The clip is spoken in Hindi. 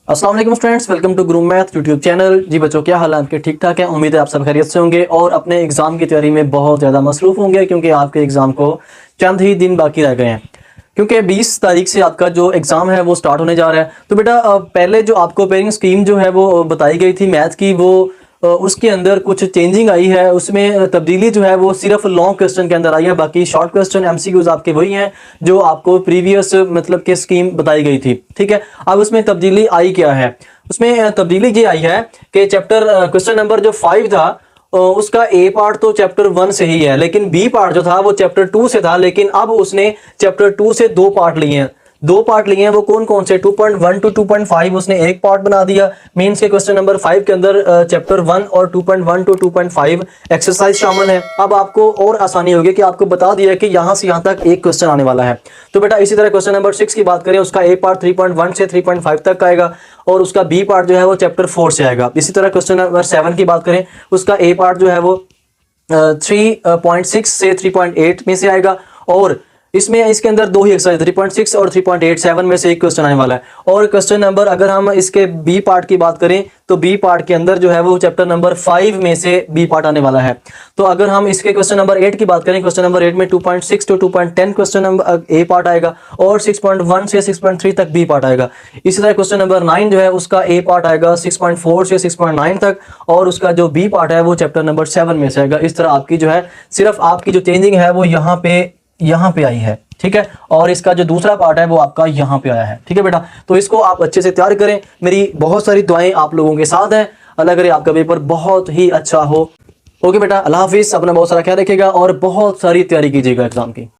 अस्सलाम वालेकुम students, welcome to Groom math YouTube channel. जी बच्चों, क्या हाल है आपके? ठीक ठाक है। उम्मीद है आप सब खैरियत से होंगे और अपने एग्जाम की तैयारी में बहुत ज़्यादा मसरूफ होंगे, क्योंकि आपके एग्जाम को चंद ही दिन बाकी रह गए हैं। क्योंकि 20 तारीख से आपका जो एग्ज़ाम है वो स्टार्ट होने जा रहा है। तो बेटा पहले जो आपको पेयरिंग स्कीम जो है वो बताई गई थी मैथ की, वो उसके अंदर कुछ चेंजिंग आई है। उसमें तब्दीली जो है वो सिर्फ लॉन्ग क्वेश्चन के अंदर आई है, बाकी शॉर्ट क्वेश्चन एमसीक्यूज आपके वही हैं जो आपको प्रीवियस मतलब कि स्कीम बताई गई थी। ठीक है, अब उसमें तब्दीली आई क्या है? उसमें तब्दीली ये आई है कि चैप्टर क्वेश्चन नंबर जो 5 था उसका ए पार्ट तो चैप्टर 1 से ही है, लेकिन बी पार्ट जो था वो चैप्टर 2 से था। लेकिन अब उसने चैप्टर 2 से दो पार्ट लिए हैं। वो कौन कौन से? 2.1 to 2.5 उसने एक पार्ट बना दिया। मींस के क्वेश्चन नंबर 5 के अंदर चैप्टर 1 और 2.1 to 2.5 एक्सरसाइज शामिल है। अब आपको और आसानी होगी कि आपको बता दिया कि यहां से यहां तक एक क्वेश्चन आने वाला है। तो बेटा इसी तरह क्वेश्चन नंबर 6 की बात करें, उसका ए पार्ट 3.1 से 3.5 तक आएगा और उसका बी पार्ट जो है वो चैप्टर 4 से आएगा। इसी तरह क्वेश्चन नंबर 7 की बात करें, उसका ए पार्ट जो है वो 3.6 से 3.8 में से आएगा और इसमें इसके अंदर दो ही एक्सरसाइज 3.6 और 3.87 में से एक क्वेश्चन आने वाला है। और क्वेश्चन नंबर अगर हम इसके बी पार्ट की बात करें तो बी पार्ट के अंदर जो है वो चैप्टर नंबर 5 में से बी पार्ट आने वाला है। तो अगर हम इसके क्वेश्चन नंबर 8 की बात करें, क्वेश्चन नंबर 8 में 2.6 to 2.10 question number A part आएगा और 6.1 से 6.3 तक बी पार्ट आएगा। इसी तरह क्वेश्चन नंबर 9 जो है उसका ए पार्ट आएगा 6.4 से 6.9 तक और उसका जो बी पार्ट है वो चैप्टर नंबर 7 में से आएगा। इस तरह आपकी जो है सिर्फ आपकी जो चेंजिंग है वो यहाँ पे आई है। ठीक है, और इसका जो दूसरा पार्ट है वो आपका यहाँ पे आया है। ठीक है बेटा, तो इसको आप अच्छे से तैयार करें। मेरी बहुत सारी दुआएं आप लोगों के साथ हैं। अल्लाह करे आपका पेपर बहुत ही अच्छा हो। ओके बेटा, अल्लाह हाफिज। अपना बहुत सारा ख्याल रखिएगा और बहुत सारी तैयारी कीजिएगा एग्जाम की।